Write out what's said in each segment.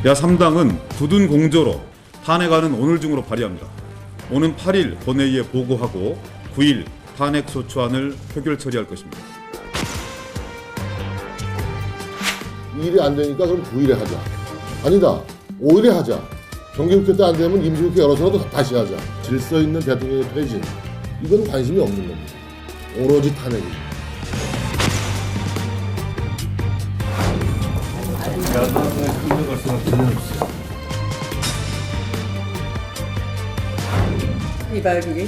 야3당은 굳은 공조로 탄핵안은 오늘 중으로 발의합니다. 오는 8일 본회의에 보고하고 9일 탄핵 소추안을 표결 처리할 것입니다. 2일이 안 되니까 그럼 9일에 하자. 아니다. 5일에 하자. 정기국회 때 안 되면 임시국회 열어서라도 다시 하자. 질서 있는 대통령의 퇴진. 이건 관심이 없는 겁니다. 오로지 탄핵입니다. 야당의 큰일 갈 생각 전혀 없어요. 이박이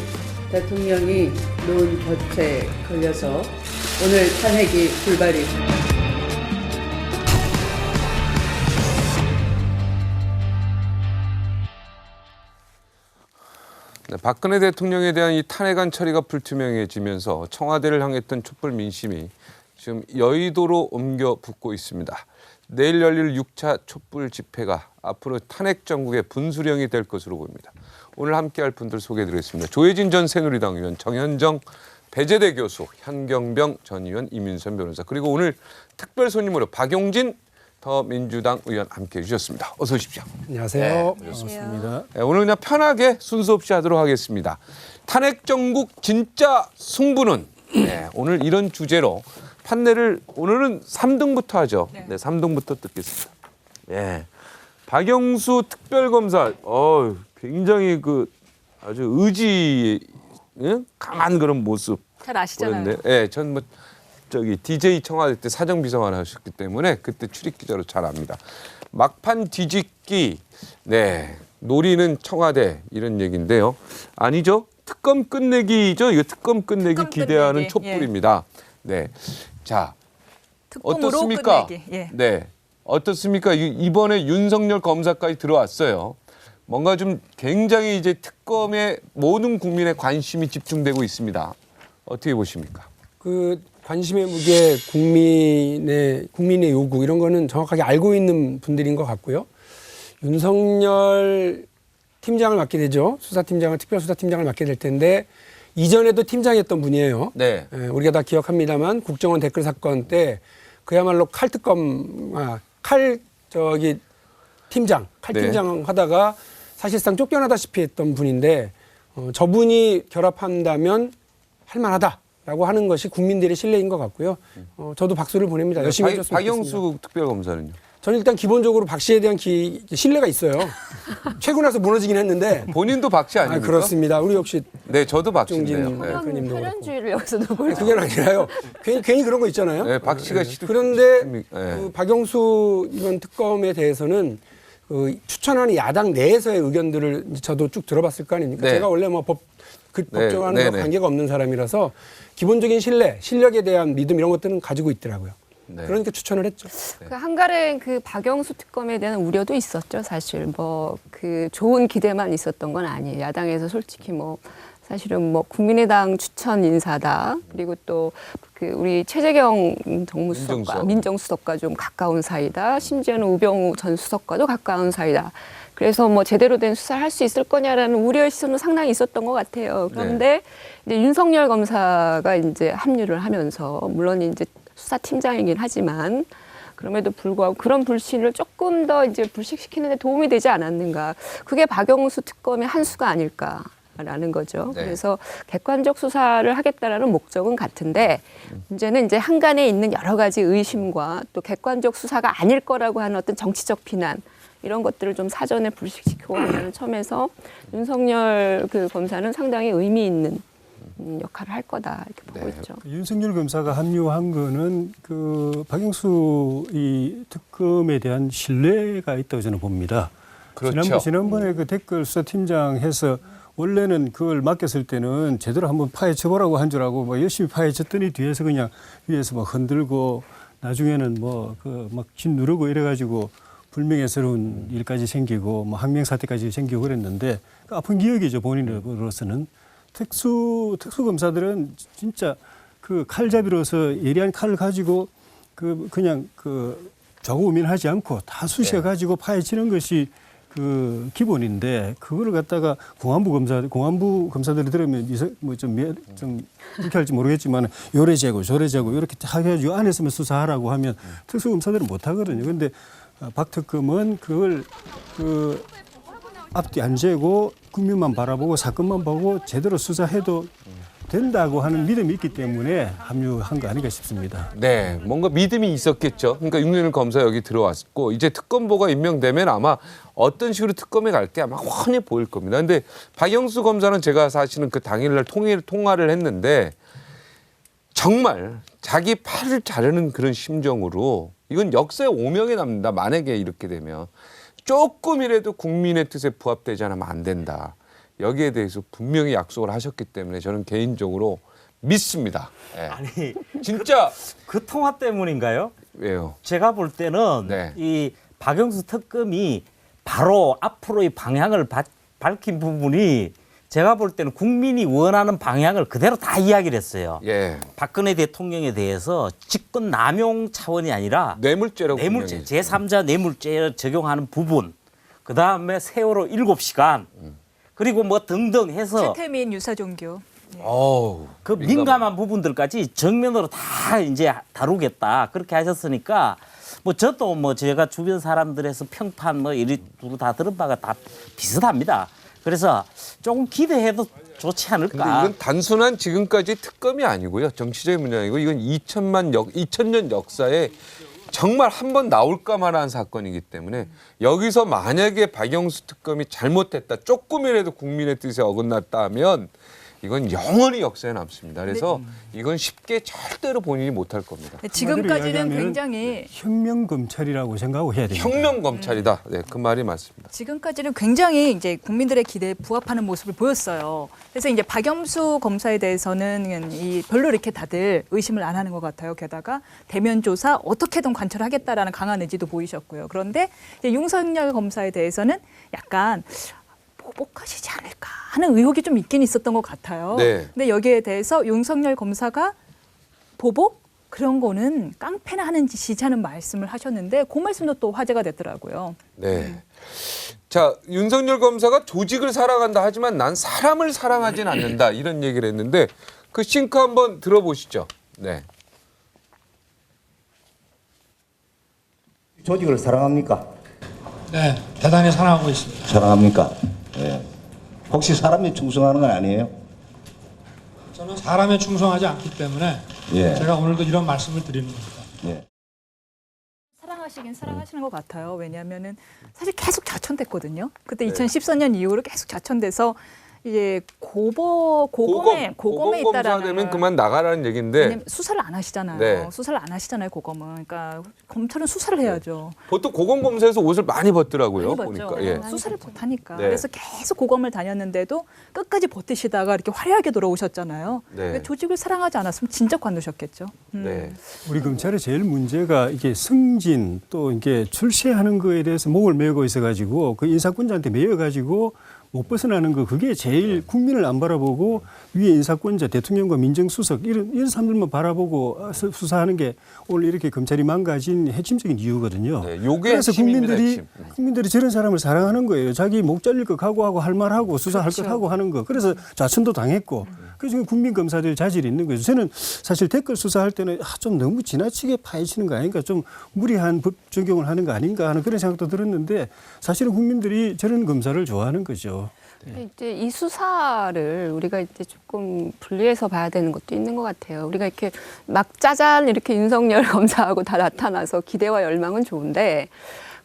대통령이 놓은 덫에 걸려서 오늘 탄핵이 불발이. 네, 박근혜 대통령에 대한 이 탄핵안 처리가 불투명해지면서 청와대를 향했던 촛불 민심이 지금 여의도로 옮겨 붙고 있습니다. 내일 열릴 6차 촛불 집회가 앞으로 탄핵 정국의 분수령이 될 것으로 보입니다. 오늘 함께할 분들 소개해드리겠습니다. 조혜진 전 새누리당 의원, 정현정 배재대 교수, 현경병 전 의원, 이민선 변호사, 그리고 오늘 특별 손님으로 박용진 더민주당 의원 함께해 주셨습니다. 어서 오십시오. 안녕하세요. 네, 반갑습니다. 네, 오늘 그냥 편하게 순서 없이 하도록 하겠습니다. 탄핵 정국 진짜 승부는, 네, 오늘 이런 주제로 판례를 오늘은 3등부터 하죠. 네, 3등부터 듣겠습니다. 네. 박영수 특별검사, 굉장히 아주 의지 강한 그런 모습. 잘 아시잖아요. 네, 전 DJ 청와대 때 사정비서관 하셨기 때문에 그때 출입 기자로 잘 압니다. 막판 뒤집기, 네, 노리는 청와대 이런 얘기인데요. 아니죠? 특검 끝내기죠. 이거 특검 끝내기 기대하는 촛불입니다. 네, 자, 어떻습니까? 끝내기. 예. 네, 어떻습니까? 이번에 윤석열 검사까지 들어왔어요. 뭔가 좀 굉장히 이제 특검에 모든 국민의 관심이 집중되고 있습니다. 어떻게 보십니까? 관심의 무게, 국민의 요구 이런 거는 정확하게 알고 있는 분들인 것 같고요. 윤석열 팀장을 맡게 되죠. 특별수사팀장을 맡게 될 텐데 이전에도 팀장이었던 분이에요. 네. 우리가 다 기억합니다만 국정원 댓글 사건 때 그야말로 팀장 하다가 사실상 쫓겨나다시피 했던 분인데 저분이 결합한다면 할만하다라고 하는 것이 국민들의 신뢰인 것 같고요. 저도 박수를 보냅니다. 열심히 해줬으면 좋겠습니다. 박영수 특별검사는요? 저는 일단 기본적으로 박 씨에 대한 신뢰가 있어요. 최고 나서 무너지긴 했는데. 본인도 박 씨 아닙니까? 그렇습니다. 우리 역시 네, 저도 박 박종진 씨인데요. 네. 대표님도 그렇고. 편현주의를 여기서 누굴 그게 아니라요. 괜히 그런 거 있잖아요. 네, 박 씨가 시도. 그런데 네. 박영수 이번 특검에 대해서는 추천하는 야당 내에서의 의견들을 저도 쭉 들어봤을 거 아닙니까? 네. 제가 원래 법정하는 거 네. 관계가 없는 사람이라서 기본적인 실력에 대한 믿음 이런 것들은 가지고 있더라고요. 네. 그러니까 추천을 했죠. 한가른 박영수 특검에 대한 우려도 있었죠. 사실 좋은 기대만 있었던 건 아니에요. 야당에서 솔직히 사실은 국민의당 추천 인사다. 그리고 또 우리 최재경 민정수석과 좀 가까운 사이다. 심지어는 우병우 전 수석과도 가까운 사이다. 그래서 제대로 된 수사를 할 수 있을 거냐라는 우려의 시선은 상당히 있었던 것 같아요. 그런데 이제 윤석열 검사가 이제 합류를 하면서 물론 이제 수사팀장이긴 하지만 그럼에도 불구하고 그런 불신을 조금 더 이제 불식시키는 데 도움이 되지 않았는가. 그게 박영수 특검의 한 수가 아닐까라는 거죠. 네. 그래서 객관적 수사를 하겠다라는 목적은 같은데 문제는 이제 한간에 있는 여러 가지 의심과 또 객관적 수사가 아닐 거라고 하는 어떤 정치적 비난 이런 것들을 좀 사전에 불식시키고 한다는 점에서 윤석열 검사는 상당히 의미 있는 역할을 할 거다 이렇게 보고 있죠. 윤석열 검사가 합류한 거는 박영수 이 특검에 대한 신뢰가 있다고 저는 봅니다. 그렇죠. 지난번에 댓글 수사팀장 해서 원래는 그걸 맡겼을 때는 제대로 한번 파헤쳐보라고 한 줄 알고 열심히 파헤쳤더니 뒤에서 그냥 위에서 흔들고 나중에는 진 누르고 이래가지고 불명예스러운 일까지 생기고 항명사태까지 생기고 그랬는데 아픈 기억이죠, 본인으로서는. 특수검사들은 진짜 칼잡이로서 예리한 칼을 가지고 그냥 좌고우면하지 않고 다 쑤셔가지고 파헤치는 것이 기본인데 그거를 갖다가 공안부 검사들이 들으면 좀 그렇게 할지 모르겠지만 요래재고 저래재고 이렇게 해가지고 안에서만 수사하라고 하면 특수검사들은 못 하거든요. 그런데 박 특검은 그걸 그 앞뒤 안 재고 국민만 바라보고 사건만 보고 제대로 수사해도 된다고 하는 믿음이 있기 때문에 합류한 거 아닌가 싶습니다. 네, 뭔가 믿음이 있었겠죠. 그러니까 윤석열 검사 여기 들어왔고 이제 특검보가 임명되면 아마 어떤 식으로 특검에 갈게 아마 훤히 보일 겁니다. 근데 박영수 검사는 제가 사실은 그 당일날 통화를 했는데 정말 자기 팔을 자르는 그런 심정으로 이건 역사의 오명에 남는다. 만약에 이렇게 되면 조금이라도 국민의 뜻에 부합되지 않으면 안 된다. 여기에 대해서 분명히 약속을 하셨기 때문에 저는 개인적으로 믿습니다. 예. 아니 진짜 그 통화 때문인가요? 왜요? 제가 볼 때는 네. 이 박영수 특검이 바로 앞으로의 방향을 밝힌 부분이 제가 볼 때는 국민이 원하는 방향을 그대로 다 이야기를 했어요. 예. 박근혜 대통령에 대해서 직권 남용 차원이 아니라 뇌물죄라고 뇌물죄, 분명히 제3자 뇌물죄를 적용하는 부분, 그다음에 세월호 7시간, 그리고 뭐 등등 해서 최태민 유사종교. 어우, 그 민감한 부분들까지 정면으로 다 이제 다루겠다 그렇게 하셨으니까 뭐 저도 뭐 제가 주변 사람들에서 평판 뭐 이리 두루 다 들은 바가 다 비슷합니다. 그래서 조금 기대해도 좋지 근데 않을까. 이건 단순한 지금까지 특검이 아니고요. 정치적인 문제 아니고 이건 2000년 역사에 정말 한 번 나올까만한 사건이기 때문에 여기서 만약에 박영수 특검이 잘못했다, 조금이라도 국민의 뜻에 어긋났다 하면 이건 영원히 역사에 남습니다. 그래서 이건 쉽게 절대로 본인이 못할 겁니다. 네, 지금까지는 이야기하면은 굉장히 혁명 검찰이라고 생각하고 해야 됩니다. 혁명 검찰이다. 네, 그 말이 맞습니다. 지금까지는 굉장히 이제 국민들의 기대에 부합하는 모습을 보였어요. 그래서 이제 박영수 검사에 대해서는 별로 이렇게 다들 의심을 안 하는 것 같아요. 게다가 대면 조사 어떻게든 관철하겠다라는 강한 의지도 보이셨고요. 그런데 이제 윤석열 검사에 대해서는 약간 보복하시지 않을까 하는 의혹이 좀 있긴 있었던 것 같아요. 네. 근데 여기에 대해서 윤석열 검사가 보복? 그런 거는 깡패나 하는 짓이지 하는 말씀을 하셨는데 그 말씀도 또 화제가 됐더라고요. 네. 자, 윤석열 검사가 조직을 사랑한다 하지만 난 사람을 사랑하진 않는다. 이런 얘기를 했는데 그 싱크 한번 들어보시죠. 네. 조직을 사랑합니까? 네, 대단히 사랑하고 있습니다. 사랑합니까? 네. 혹시 사람이 충성하는 건 아니에요? 저는 사람에 충성하지 않기 때문에 예. 제가 오늘도 이런 말씀을 드리는 겁니다. 예. 사랑하시긴 사랑하시는 것 같아요. 왜냐하면은 사실 계속 자천됐거든요. 그때 2014년 이후로 계속 자천돼서 이제 고검에 고검 검사 있다라는 되면 걸. 그만 나가라는 얘기인데 왜냐면 수사를 안 하시잖아요. 네. 수사를 안 하시잖아요, 고검은. 그러니까 검찰은 수사를 해야죠. 보통 고검 검사에서 옷을 많이 벗더라고요. 많이 봤죠. 보니까. 예. 수사를 못하니까. 네. 그래서 계속 고검을 다녔는데도 끝까지 버티시다가 이렇게 화려하게 돌아오셨잖아요. 네. 그러니까 조직을 사랑하지 않았으면 진짜 관두셨겠죠. 네. 우리 검찰의 제일 문제가 이게 승진 또 이게 출세하는 거에 대해서 목을 메고 있어가지고 그 인사권자한테 매여가지고 못 벗어나는 거 그게 제일 국민을 안 바라보고 위에 인사권자 대통령과 민정수석 이런 사람들만 바라보고 수사하는 게 오늘 이렇게 검찰이 망가진 핵심적인 이유거든요. 네, 요게 그래서 핵심입니다, 핵심. 국민들이 저런 사람을 사랑하는 거예요. 자기 목 잘릴 것 각오하고 할 말하고 수사할 것 하고 하는 거. 그래서 자천도 당했고 그래서 국민 검사들 자질이 있는 거죠. 저는 사실 댓글 수사할 때는 좀 너무 지나치게 파헤치는 거 아닌가, 좀 무리한 법 적용을 하는 거 아닌가 하는 그런 생각도 들었는데 사실은 국민들이 저런 검사를 좋아하는 거죠. 이제 이 수사를 우리가 이제 조금 분리해서 봐야 되는 것도 있는 것 같아요. 우리가 이렇게 막 짜잔 이렇게 윤석열 검사하고 다 나타나서 기대와 열망은 좋은데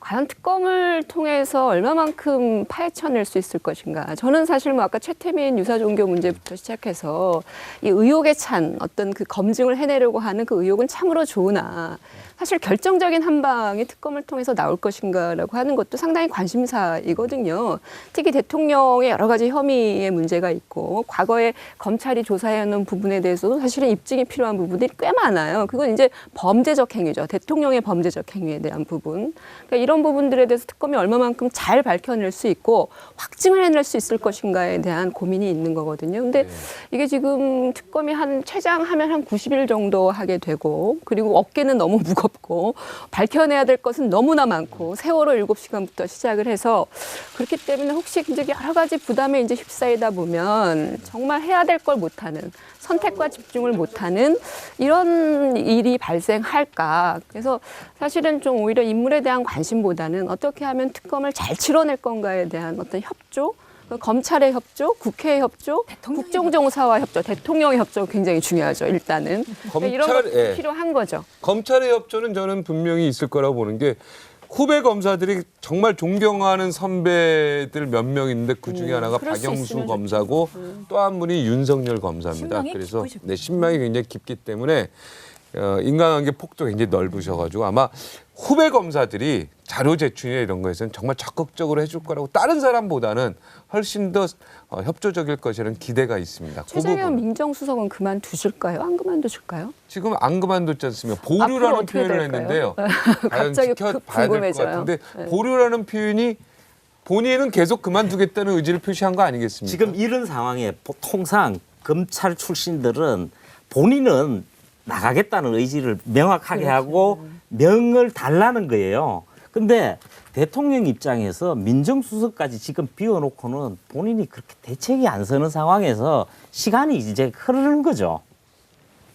과연 특검을 통해서 얼마만큼 파헤쳐낼 수 있을 것인가. 저는 사실 뭐 아까 최태민 유사종교 문제부터 시작해서 이 의혹에 찬 어떤 그 검증을 해내려고 하는 그 의혹은 참으로 좋으나 사실 결정적인 한 방이 특검을 통해서 나올 것인가라고 하는 것도 상당히 관심사이거든요. 특히 대통령의 여러 가지 혐의의 문제가 있고 과거에 검찰이 조사해놓은 부분에 대해서도 사실은 입증이 필요한 부분들이 꽤 많아요. 그건 이제 범죄적 행위죠. 대통령의 범죄적 행위에 대한 부분. 그러니까 이런 부분들에 대해서 특검이 얼마만큼 잘 밝혀낼 수 있고 확증을 해낼 수 있을 것인가에 대한 고민이 있는 거거든요. 근데 이게 지금 특검이 한 최장하면 한 90일 정도 하게 되고 그리고 어깨는 너무 무겁고 밝혀내야 될 것은 너무나 많고 세월호 7시간부터 시작을 해서 그렇기 때문에 혹시 이제 여러 가지 부담에 이제 휩싸이다 보면 정말 해야 될 걸 못하는 선택과 집중을 못하는 이런 일이 발생할까. 그래서 사실은 좀 오히려 인물에 대한 관심보다 관심보다는 어떻게 하면 특검을 잘 치러낼 건가에 대한 어떤 협조, 검찰의 협조, 국회의 협조, 국정조사와 협조, 대통령의 협조 굉장히 중요하죠. 일단은 이런 것도 필요한 거죠. 검찰의 협조는 저는 분명히 있을 거라고 보는 게 후배 검사들이 정말 존경하는 선배들 몇 명 있는데 그 중에 하나가 박영수 검사고 또 한 분이 윤석열 검사입니다. 신망이 그래서 깊으시군요. 네, 신망이 굉장히 깊기 때문에 인간관계 폭도 굉장히 넓으셔가지고 아마 후배 검사들이 자료 제출이나 이런 거에서는 정말 적극적으로 해줄 거라고 다른 사람보다는 훨씬 더 협조적일 것이라는 기대가 있습니다. 최재형 민정수석은 그만두실까요? 안 그만두실까요? 지금 안 그만뒀지 않습니까? 보류라는 표현을 했는데요. 과연 갑자기 지켜봐야 될 것 궁금해져요. 같은데 네. 보류라는 표현이 본인은 계속 그만두겠다는 의지를 표시한 거 아니겠습니까? 지금 이런 상황에 통상 검찰 출신들은 본인은 나가겠다는 의지를 명확하게 하고 명을 달라는 거예요. 근데 대통령 입장에서 민정수석까지 지금 비워놓고는 본인이 그렇게 대책이 안 서는 상황에서 시간이 이제 흐르는 거죠.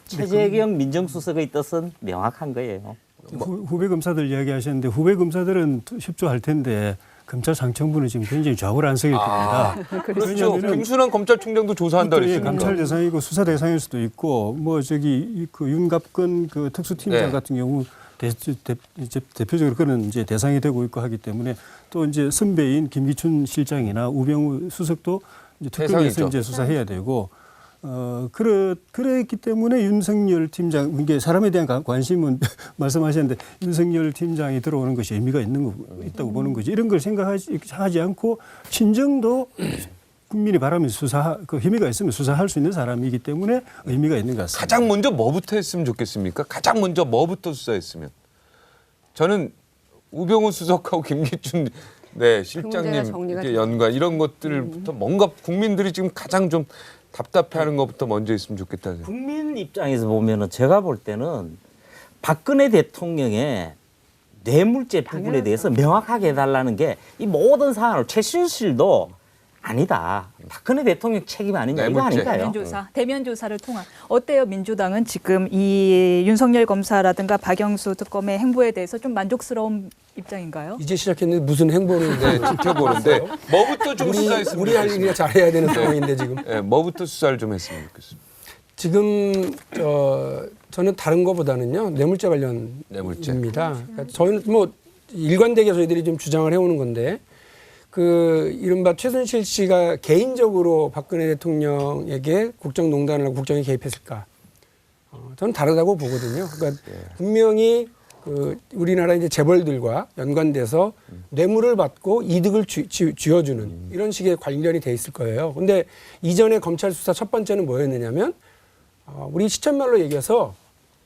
최재경 민정수석의 뜻은 명확한 거예요. 후배 검사들 이야기하셨는데 후배 검사들은 협조할 텐데 검찰 상층부는 지금 굉장히 좌우를 안 서게 됩니다. 그렇죠. 김순환 검찰총장도 조사한다 그랬습니다. 감찰 대상이고 수사 대상일 수도 있고 뭐 저기 그 윤갑근 그 특수팀장 네. 같은 경우 이제 대표적으로 그런 이제 대상이 되고 있고 하기 때문에 또 이제 선배인 김기춘 실장이나 우병우 수석도 이제 특검에서 이제 수사해야 되고 그랬기 때문에 윤석열 팀장 이게 사람에 대한 관심은 말씀하셨는데 윤석열 팀장이 들어오는 것이 의미가 있다고 보는 거지 이런 걸 생각하지 않고 친정도 국민이 바라면 그 힘의가 있으면 수사할 수 있는 사람이기 때문에 의미가 있는 것 같습니다. 가장 먼저 뭐부터 했으면 좋겠습니까? 가장 먼저 뭐부터 수사했으면? 저는 우병우 수석하고 김기춘 실장님 이렇게 연관 이런 것들부터 뭔가 국민들이 지금 가장 좀 답답해하는 것부터 먼저 있으면 좋겠다는 생각. 국민 입장에서 보면은 제가 볼 때는 박근혜 대통령의 뇌물죄 부분에 대해서 명확하게 해달라는 게 이 모든 사안을 최순실도 아니다. 박근혜 대통령 책임 아니냐 이거 아닌가요? 대면 조사를 통한 어때요? 민주당은 지금 이 윤석열 검사라든가 박영수 특검의 행보에 대해서 좀 만족스러운 입장인가요? 이제 시작했는데 무슨 행보를 지켜보는데 뭐부터 좀 수사했으면 우리 할 일이나 잘해야 되는 상황인데 지금. 네, 뭐부터 수사를 좀 했으면 좋겠습니다. 지금 저는 다른 거보다는요 뇌물죄 관련입니다. 그러니까 저희는 뭐 일관되게 저희들이 좀 주장을 해오는 건데 그 이른바 최순실 씨가 개인적으로 박근혜 대통령에게 국정농단을 하고 국정에 개입했을까? 저는 다르다고 보거든요. 그러니까 분명히 그 우리나라 이제 재벌들과 연관돼서 뇌물을 받고 이득을 쥐어주는 이런 식의 관련이 돼 있을 거예요. 근데 이전에 검찰 수사 첫 번째는 뭐였느냐면 우리 시천말로 얘기해서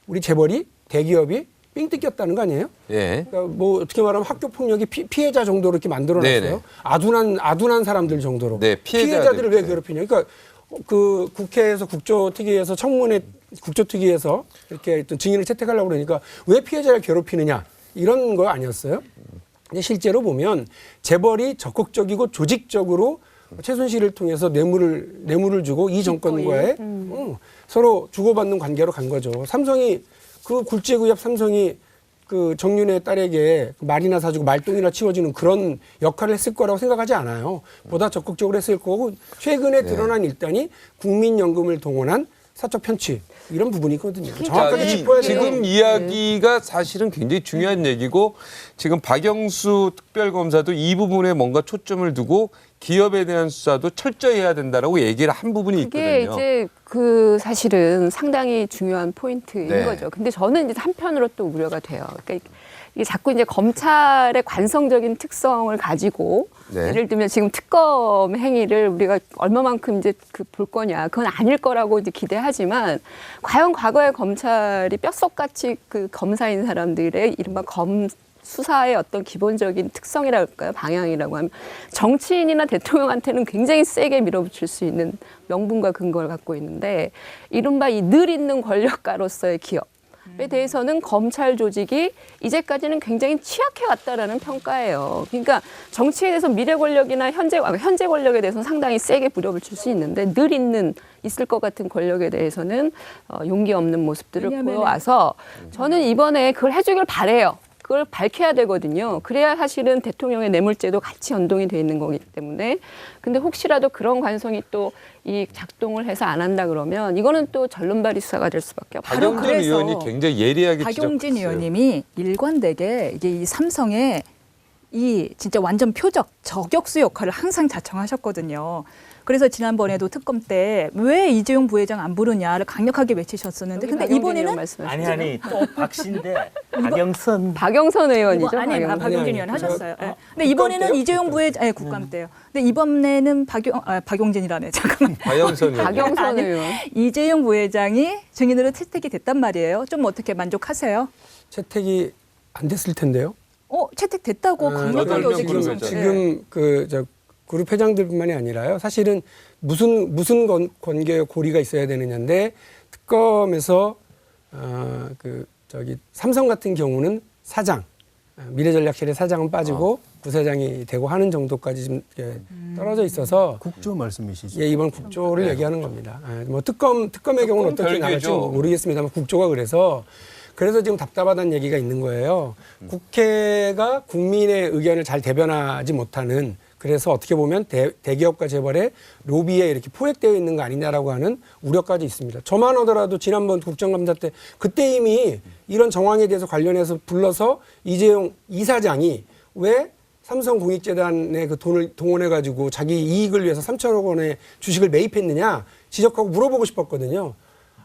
우리 재벌이 대기업이 삥 뜯겼다는 거 아니에요? 예. 그러니까 뭐 어떻게 말하면 학교 폭력이 피해자 정도로 이렇게 만들어놨어요. 아둔한 사람들 정도로. 네, 피해자들을 왜 괴롭히냐? 그러니까 그 국회에서 국조특위에서 청문회 국조특위에서 이렇게 어떤 증인을 채택하려고 그러니까 왜 피해자를 괴롭히느냐 이런 거 아니었어요? 근데 실제로 보면 재벌이 적극적이고 조직적으로 최순실을 통해서 뇌물을 주고 이 정권과의 서로 주고받는 관계로 간 거죠. 삼성이 그 굴지구엽 삼성이 그 정윤의 딸에게 말이나 사주고 말똥이나 치워주는 그런 역할을 했을 거라고 생각하지 않아요. 보다 적극적으로 했을 거고 최근에 드러난 일단이 국민연금을 동원한 사적 편취 이런 부분이거든요. 정확하게 짚어야 돼요. 지금 이야기가 사실은 굉장히 중요한 얘기고 지금 박영수 특별검사도 이 부분에 뭔가 초점을 두고 기업에 대한 수사도 철저히 해야 된다라고 얘기를 한 부분이 그게 있거든요. 이제 그 사실은 상당히 중요한 포인트인 거죠. 근데 저는 이제 한편으로 또 우려가 돼요. 그러니까 이게 자꾸 이제 검찰의 관성적인 특성을 가지고 예를 들면 지금 특검 행위를 우리가 얼마만큼 이제 볼 거냐, 그건 아닐 거라고 이제 기대하지만 과연 과거에 검찰이 뼛속같이 그 검사인 사람들의 이른바 수사의 어떤 기본적인 특성이라고 할까요? 방향이라고 하면 정치인이나 대통령한테는 굉장히 세게 밀어붙일 수 있는 명분과 근거를 갖고 있는데 이른바 이 늘 있는 권력가로서의 기업에 대해서는 검찰 조직이 이제까지는 굉장히 취약해 왔다라는 평가예요. 그러니까 정치에 대해서 미래 권력이나 현재 권력에 대해서는 상당히 세게 밀어붙일 수 있는데 늘 있을 것 같은 권력에 대해서는 용기 없는 모습들을 보여와서 저는 이번에 그걸 해주길 바래요. 그걸 밝혀야 되거든요. 그래야 사실은 대통령의 뇌물죄도 같이 연동이 돼 있는 거기 때문에. 근데 혹시라도 그런 관성이 또 이 작동을 해서 안 한다 그러면 이거는 또 전론발이 수사가 될 수밖에 없어요. 박용진 그래서 의원이 굉장히 예리하게 박용진 지적했어요. 의원님이 일관되게 이게 이 삼성의 이 진짜 완전 표적 저격수 역할을 항상 자청하셨거든요. 그래서 지난번에도 특검 때 왜 이재용 부회장 안 부르냐를 강력하게 외치셨었는데 근데 이번에는 아니 또 박신대 박영선 의원이죠. 아니 박용진 의원 하셨어요. 네. 근데 이번에는 이재용 부회장 국감 때요. 근데 이번에는 박용진이라네. 잠깐만. 박영선 의원. 이재용 부회장이 증인으로 채택이 됐단 말이에요. 좀 어떻게 만족하세요? 채택이 안 됐을 텐데요. 채택됐다고 강력하게 어제 지금 저 그룹 회장들뿐만이 아니라요. 사실은 무슨 관계의 고리가 있어야 되느냐인데 특검에서 삼성 같은 경우는 사장, 미래전략실의 사장은 빠지고 부사장이 되고 하는 정도까지 좀 떨어져 있어서 국조 말씀이시죠? 예, 이번 국조를 얘기하는 겁니다. 뭐 특검의 경우는 어떻게 나갈지 모르겠습니다만 국조가 그래서 지금 답답하다는 얘기가 있는 거예요. 국회가 국민의 의견을 잘 대변하지 못하는 그래서 어떻게 보면 대기업과 재벌의 로비에 이렇게 포획되어 있는 거 아니냐라고 하는 우려까지 있습니다. 저만 하더라도 지난번 국정감사 때 그때 이미 이런 정황에 대해서 관련해서 불러서 이재용 이사장이 왜 삼성공익재단에 그 돈을 동원해가지고 자기 이익을 위해서 3천억 원의 주식을 매입했느냐 지적하고 물어보고 싶었거든요.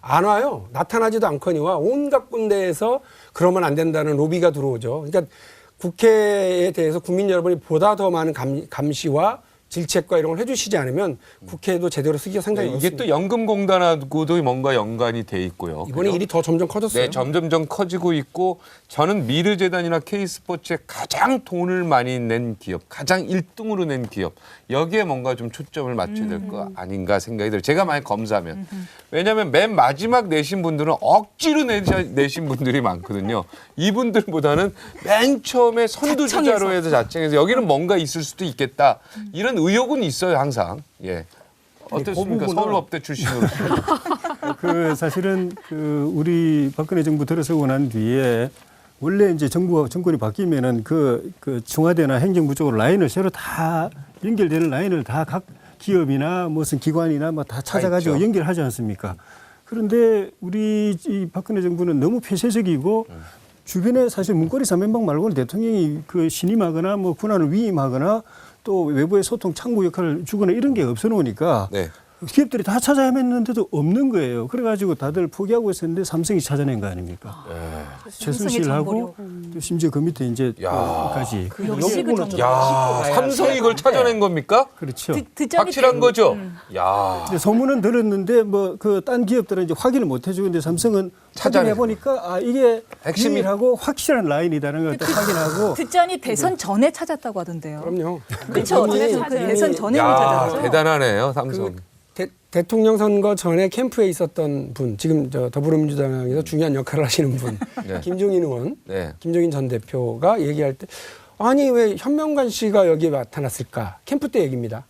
안 와요. 나타나지도 않거니와 온갖 군데에서 그러면 안 된다는 로비가 들어오죠. 그러니까 국회에 대해서 국민 여러분이 보다 더 많은 감시와 질책과 이런 걸 해주시지 않으면 국회도 제대로 쓰기가 상당히 어렵습니다. 이게 또 연금공단하고도 뭔가 연관이 돼 있고요. 이번에 일이 더 점점 커졌어요. 네, 점점 커지고 있고 저는 미르재단이나 K스포츠에 가장 돈을 많이 낸 기업, 가장 1등으로 낸 기업 여기에 뭔가 좀 초점을 맞춰야 될 거 아닌가 생각이 들어요. 제가 만약 검사면. 왜냐하면 맨 마지막 내신 분들은 억지로 내신 분들이 많거든요. 이분들보다는 맨 처음에 선두주자로 해서 자청해서 여기는 뭔가 있을 수도 있겠다. 이런 의혹은 있어요, 항상. 예. 어떻습니까? 서울업대 출신으로. 사실은 우리 박근혜 정부 들어서고 난 뒤에 원래 이제 정권이 바뀌면은 그 청와대나 행정부 쪽으로 라인을 새로 다 연결되는 라인을 다 각 기업이나 무슨 기관이나 뭐 다 찾아가지고 연결하지 않습니까? 그런데 우리 이 박근혜 정부는 너무 폐쇄적이고 주변에 사실 문고리 3연방 말고는 대통령이 신임하거나 뭐 군안을 위임하거나 또 외부의 소통 창구 역할을 주거나 이런 게 없어 놓으니까 기업들이 다 찾아야 했는데도 없는 거예요. 그래가지고 다들 포기하고 있었는데 삼성이 찾아낸 거 아닙니까? 최순실하고 또 심지어 그 밑에 이제 까지. 삼성이 이걸 찾아낸 겁니까? 그렇죠. 확실한 거죠. 야. 소문은 들었는데 뭐 딴 기업들은 이제 확인을 못 해주는데 삼성은 확인해 보니까 이게 핵심이라고 확실한 라인이다는 걸 또 확인하고. 듣자니 대선 전에 찾았다고 하던데요. 그럼요. 그렇죠. 대선 전에 찾았죠. 대단하네요, 삼성. 대통령 선거 전에 캠프에 있었던 분, 지금 더불어민주당에서 중요한 역할을 하시는 분, 김종인 의원, 김종인 전 대표가 얘기할 때 아니 왜 현명관 씨가 여기에 나타났을까? 캠프 때 얘기입니다.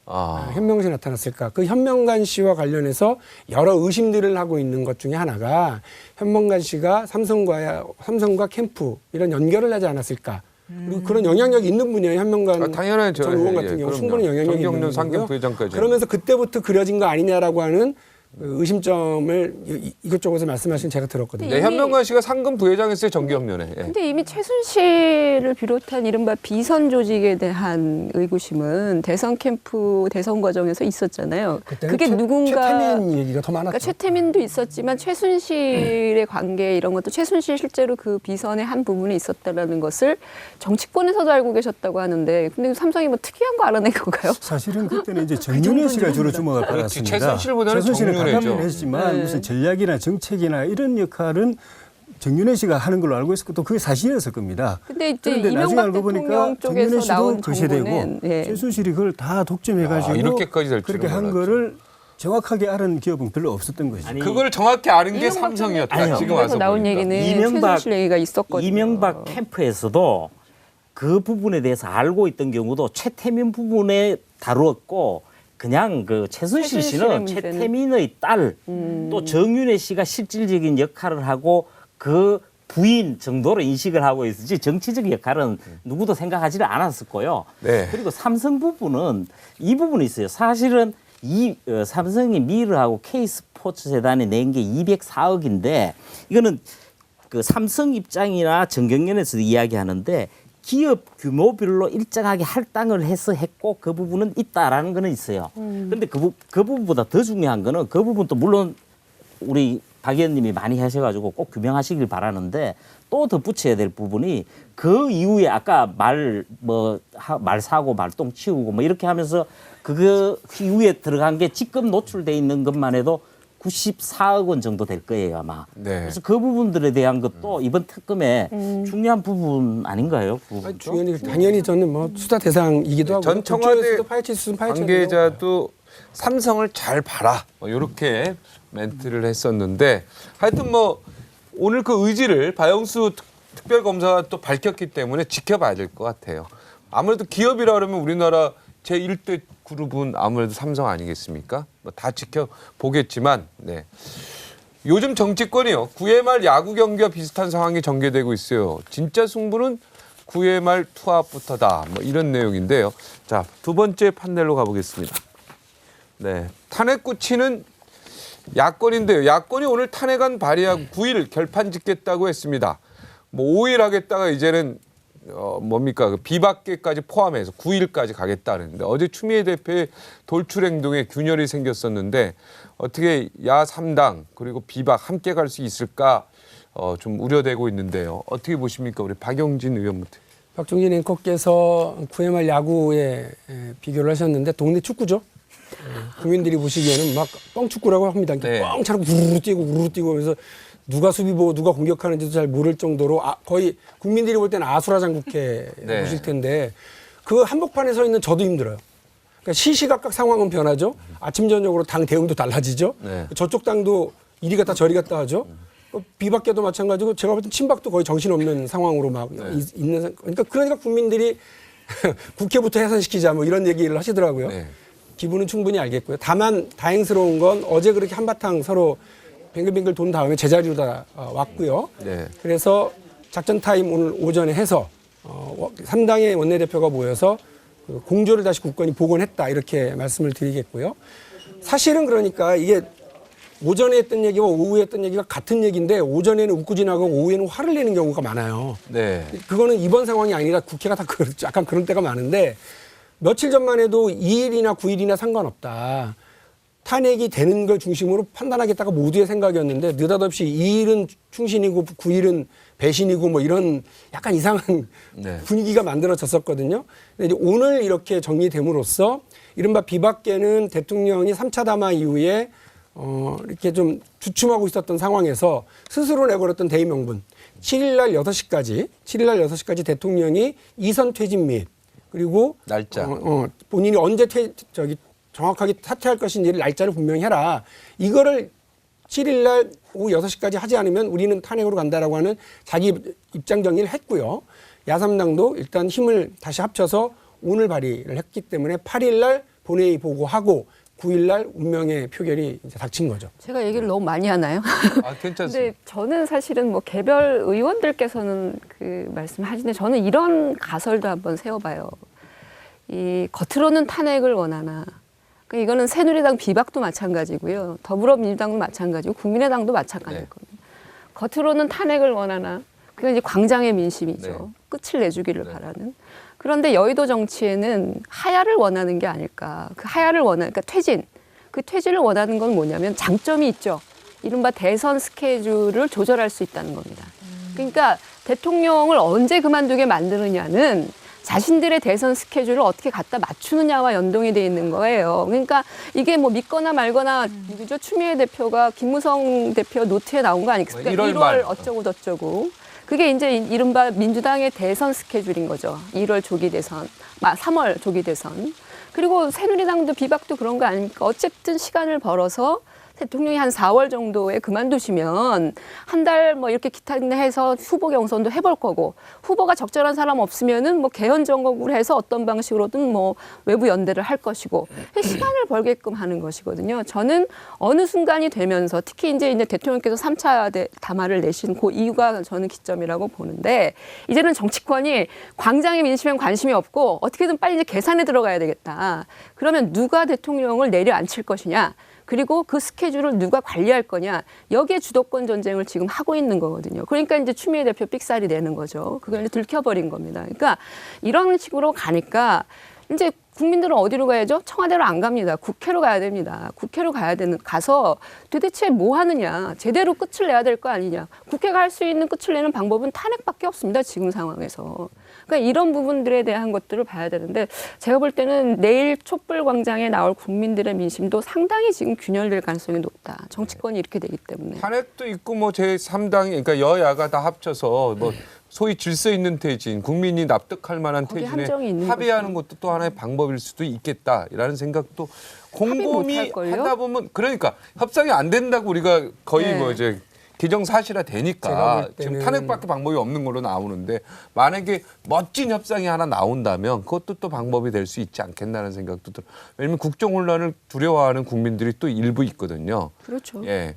현명관 씨 나타났을까? 그 현명관 씨와 관련해서 여러 의심들을 하고 있는 것 중에 하나가 현명관 씨가 삼성과 캠프 이런 연결을 하지 않았을까? 그리고 그런 영향력이 있는 분이에요. 현명관 당연하죠. 전 의원 같은 경우 충분히 영향력이 있는 분이고요. 상경 부회장까지. 그러면서 그때부터 그려진 거 아니냐라고 하는 의심점을 이것저것에서 말씀하신 제가 들었거든요. 네, 현명관 씨가 상금 부회장했어요, 정기업련에. 근데 이미 최순실을 비롯한 이른바 비선 조직에 대한 의구심은 대선 캠프 대선 과정에서 있었잖아요. 그게 누군가 최태민 얘기가 더 많았죠. 그러니까 최태민도 있었지만 최순실의 관계 이런 것도 최순실 실제로 그 비선의 한 부분에 있었다라는 것을 정치권에서도 알고 계셨다고 하는데 근데 삼성이 뭐 특이한 거 알아낸 건가요? 사실은 그때는 이제 정윤회 씨가 주로 주목을 받았습니다. 최순실보다는 정윤회죠. 했지만 무슨 전략이나 정책이나 이런 역할은 정윤회 씨가 하는 걸로 알고 있었고 또 그게 사실이었을 겁니다. 근데 이제 그런데 나중에 알고 보니까 정윤회 씨도 거세되고 최순실이 그걸 다 독점해가지고 이렇게까지 될 그렇게 한 거를 정확하게 아는 기업은 별로 없었던 거죠. 그걸 정확히 아는 게 삼성이었다. 지금 와서 나온 보니까. 얘기는 최순실 얘기가 있었거든요. 이명박 캠프에서도 그 부분에 대해서 알고 있던 경우도 최태민 부분에 다루었고 그냥 그 최순실 씨는 최태민의 딸 또 정윤회 씨가 실질적인 역할을 하고 그 부인 정도로 인식을 하고 있었지 정치적 역할은 누구도 생각하지를 않았었고요. 네. 그리고 삼성 부분은 이 부분이 있어요. 사실은 삼성이 미르하고 K스포츠 재단이 낸 게 204억인데 이거는 그 삼성 입장이나 정경련에서 이야기하는데 기업 규모별로 일정하게 할당을 해서 했고 그 부분은 있다라는 거는 있어요. 그런데 그 부분보다 더 중요한 거는 그 부분도 물론 우리 박 의원님이 많이 하셔가지고 꼭 규명하시길 바라는데 또 덧붙여야 될 부분이 그 이후에 아까 말 사고 말똥 치우고 뭐 이렇게 하면서 그 이후에 들어간 게 지금 노출돼 있는 것만 해도 94억 원 정도 될 거예요 아마. 네. 그래서 그 부분들에 대한 것도 이번 특검의 중요한 부분 아닌가요? 그 부분도? 중요한 당연히 저는 뭐 수사 대상이기도 하고 전 청와대 파헤칠 관계자도 삼성을 잘 봐라 뭐 이렇게 멘트를 했었는데 하여튼 뭐 오늘 그 의지를 박영수 특별검사가 또 밝혔기 때문에 지켜봐야 될 것 같아요. 아무래도 기업이라 그러면 우리나라 제1대 그룹은 아무래도 삼성 아니겠습니까? 뭐 다 지켜보겠지만 네. 요즘 정치권이요. 9회 말 야구 경기와 비슷한 상황이 전개되고 있어요. 진짜 승부는 9회 말 투합부터다. 뭐 이런 내용인데요. 자, 두 번째 판넬로 가보겠습니다. 네, 탄핵 구치는 야권인데요. 야권이 오늘 탄핵안 발의하고 9일 결판 짓겠다고 했습니다. 뭐 5일 하겠다가 이제는 뭡니까 그 비박계까지 포함해서 9일까지 가겠다는데 어제 추미애 대표의 돌출 행동에 균열이 생겼었는데 어떻게 야 3당 그리고 비박 함께 갈 수 있을까 좀 우려되고 있는데요. 어떻게 보십니까 우리 박용진 의원부터. 박종진 앵커께서 9회 말 야구에 비교를 하셨는데 동네 축구죠. 국민들이 보시기에는 막 뻥축구라고 합니다. 네. 뻥 차고 우르르 뛰고 그래서 누가 수비 보고 누가 공격하는지도 잘 모를 정도로 거의 국민들이 볼 때는 아수라장국회 네. 보실 텐데 그 한복판에 서 있는 저도 힘들어요. 그러니까 시시각각 상황은 변하죠. 아침 저녁으로 당 대응도 달라지죠. 네. 저쪽 당도 이리 갔다 저리 갔다 하죠. 비박계도 마찬가지고 제가 볼 땐 친박도 거의 정신없는 상황으로 막 있는 그러니까 국민들이 국회부터 해산시키자 뭐 이런 얘기를 하시더라고요. 네. 기분은 충분히 알겠고요. 다만 다행스러운 건 어제 그렇게 한바탕 서로 뱅글뱅글 돈 다음에 제자리로 다 왔고요. 네. 그래서 작전 타임 오늘 오전에 해서 3당의 원내대표가 모여서 그 공조를 다시 국권이 복원했다 이렇게 말씀을 드리겠고요. 사실은 그러니까 이게 오전에 했던 얘기와 오후에 했던 얘기가 같은 얘기인데 오전에는 웃고 지나가고 오후에는 화를 내는 경우가 많아요. 네. 그거는 이번 상황이 아니라 국회가 다 약간 그런 때가 많은데 며칠 전만 해도 2일이나 9일이나 상관없다. 탄핵이 되는 걸 중심으로 판단하겠다가 모두의 생각이었는데 느닷없이 2일은 충신이고 9일은 배신이고 뭐 이런 약간 이상한 네. 분위기가 만들어졌었거든요. 근데 이제 오늘 이렇게 정리됨으로써 이른바 비박계는 대통령이 3차 담화 이후에 이렇게 좀 주춤하고 있었던 상황에서 스스로 내걸었던 대의 명분 7일날 6시까지 대통령이 이선 퇴진 및 그리고 날짜 본인이 언제 정확하게 사퇴할 것인지를 날짜를 분명히 해라. 이거를 7일날 오후 6시까지 하지 않으면 우리는 탄핵으로 간다라고 하는 자기 입장 정리를 했고요. 야3당도 일단 힘을 다시 합쳐서 오늘 발의를 했기 때문에 8일날 본회의 보고하고 9일날 운명의 표결이 이제 닥친 거죠. 제가 얘기를 너무 많이 하나요? 아, 괜찮습니다. 근데 저는 사실은 뭐 개별 의원들께서는 그 말씀하시는데 저는 이런 가설도 한번 세워봐요. 이 겉으로는 탄핵을 원하나. 그러니까 이거는 새누리당 비박도 마찬가지고요. 더불어민주당도 마찬가지고 국민의당도 마찬가지일 네. 겁니다. 겉으로는 탄핵을 원하나. 그게 이제 광장의 민심이죠. 네. 끝을 내주기를 네. 바라는. 그런데 여의도 정치에는 하야를 원하는 게 아닐까. 그 하야를 그러니까 퇴진. 그 퇴진을 원하는 건 뭐냐면 장점이 있죠. 이른바 대선 스케줄을 조절할 수 있다는 겁니다. 그러니까 대통령을 언제 그만두게 만드느냐는 자신들의 대선 스케줄을 어떻게 갖다 맞추느냐와 연동이 돼 있는 거예요. 그러니까 이게 뭐 믿거나 말거나 누구죠? 추미애 대표가 김무성 대표 노트에 나온 거 아니겠습니까? 1월 어쩌고 저쩌고. 그게 이제 이른바 민주당의 대선 스케줄인 거죠. 1월 조기 대선, 3월 조기 대선. 그리고 새누리당도 비박도 그런 거 아닙니까? 어쨌든 시간을 벌어서 대통령이 한 4월 정도에 그만두시면 한 달 뭐 이렇게 기타 해서 후보 경선도 해볼 거고 후보가 적절한 사람 없으면은 뭐 개헌 전국을 해서 어떤 방식으로든 뭐 외부 연대를 할 것이고 시간을 벌게끔 하는 것이거든요. 저는 어느 순간이 되면서 특히 이제 대통령께서 3차 담화를 내신 그 이유가 저는 기점이라고 보는데 이제는 정치권이 광장의 민심엔 관심이 없고 어떻게든 빨리 이제 계산에 들어가야 되겠다. 그러면 누가 대통령을 내려앉힐 것이냐. 그리고 그 스케줄을 누가 관리할 거냐. 여기에 주도권 전쟁을 지금 하고 있는 거거든요. 그러니까 이제 추미애 대표 삑살이 되는 거죠. 그걸 이제 들켜버린 겁니다. 그러니까 이런 식으로 가니까 이제 국민들은 어디로 가야죠? 청와대로 안 갑니다. 국회로 가야 됩니다. 국회로 가서 도대체 뭐 하느냐. 제대로 끝을 내야 될 거 아니냐. 국회가 할 수 있는 끝을 내는 방법은 탄핵밖에 없습니다. 지금 상황에서. 그러니까 이런 부분들에 대한 것들을 봐야 되는데 제가 볼 때는 내일 촛불광장에 나올 국민들의 민심도 상당히 지금 균열될 가능성이 높다. 정치권이 이렇게 되기 때문에. 탄핵도 있고 뭐 제3당이 그러니까 여야가 다 합쳐서 뭐 소위 질서 있는 퇴진, 국민이 납득할 만한 퇴진에 합의하는 것도 또 하나의 방법일 수도 있겠다라는 생각도 곰곰이 하다 보면 그러니까 협상이 안 된다고 우리가 거의 뭐 이제 기정사실화 되니까 지금 탄핵밖에 방법이 없는 걸로 나오는데 만약에 멋진 협상이 하나 나온다면 그것도 또 방법이 될 수 있지 않겠나라는 생각도 들어요. 왜냐하면 국정혼란을 두려워하는 국민들이 또 일부 있거든요. 그렇죠. 예.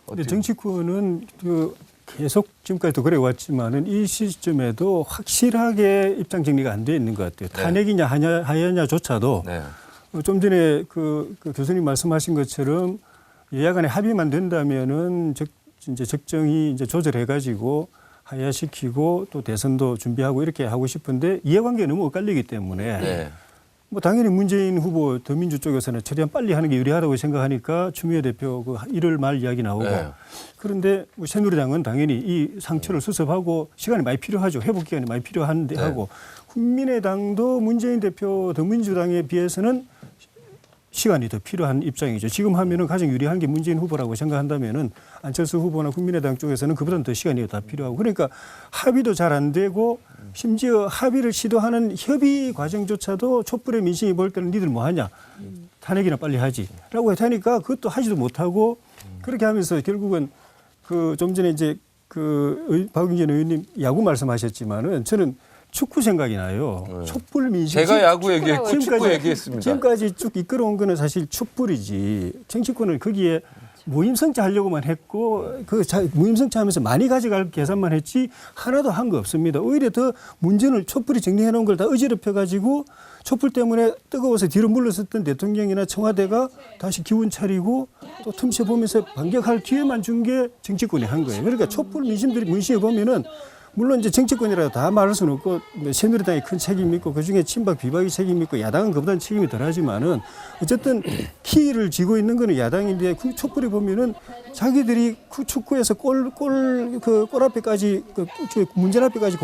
근데 정치권은 계속 지금까지도 그래 왔지만은 이 시점에도 확실하게 입장 정리가 안 돼 있는 것 같아요. 탄핵이냐 하야냐조차도 좀 전에 그 교수님 말씀하신 것처럼 여야 간에 합의만 된다면은 이제 적정히 이제 조절해가지고 하야시키고 또 대선도 준비하고 이렇게 하고 싶은데 이해관계가 너무 엇갈리기 때문에 뭐 당연히 문재인 후보 더민주 쪽에서는 최대한 빨리 하는 게 유리하다고 생각하니까 추미애 대표 그 1월 말 이야기 나오고 그런데 뭐 새누리당은 당연히 이 상처를 수습하고 시간이 많이 필요하죠. 회복 기간이 많이 필요한데 하고 국민의당도 문재인 대표 더민주당에 비해서는 시간이 더 필요한 입장이죠. 지금 하면은 가장 유리한 게 문재인 후보라고 생각한다면은 안철수 후보나 국민의당 쪽에서는 그보다는 더 시간이 더 필요하고 그러니까 합의도 잘 안 되고 심지어 합의를 시도하는 협의 과정조차도 촛불의 민심이 볼 때는 니들 뭐 하냐 탄핵이나 빨리 하지라고 하니까 그것도 하지도 못하고 그렇게 하면서 결국은 그 좀 전에 이제 그 박용진 의원님 야구 말씀하셨지만은 저는 축구 생각이 나요. 촛불 민심. 제가 야구 얘기했고 축구 얘기했습니다. 지금까지 쭉 이끌어온 거는 사실 촛불이지. 정치권은 거기에 무임승차 하려고만 했고 그 무임승차하면서 많이 가져갈 계산만 했지 하나도 한 거 없습니다. 오히려 더 문제는 촛불이 정리해 놓은 걸 다 어지럽혀 가지고 촛불 때문에 뜨거워서 뒤로 물러섰던 대통령이나 청와대가 다시 기운 차리고 또 틈새 보면서 반격할 기회만 준 게 정치권이 한 거예요. 그러니까 촛불 민심에 보면은 물론 이제 정치권이라도 다 말할 수는 없고 새누리당이 큰 책임이 있고 그중에 친박 비박이 책임이 있고 야당은 그보다는 책임이 덜하지만은 어쨌든 키를 쥐고 있는 거는 야당인데 그 촛불에 보면은 자기들이 그 축구에서 골 앞에까지 문전 앞에까지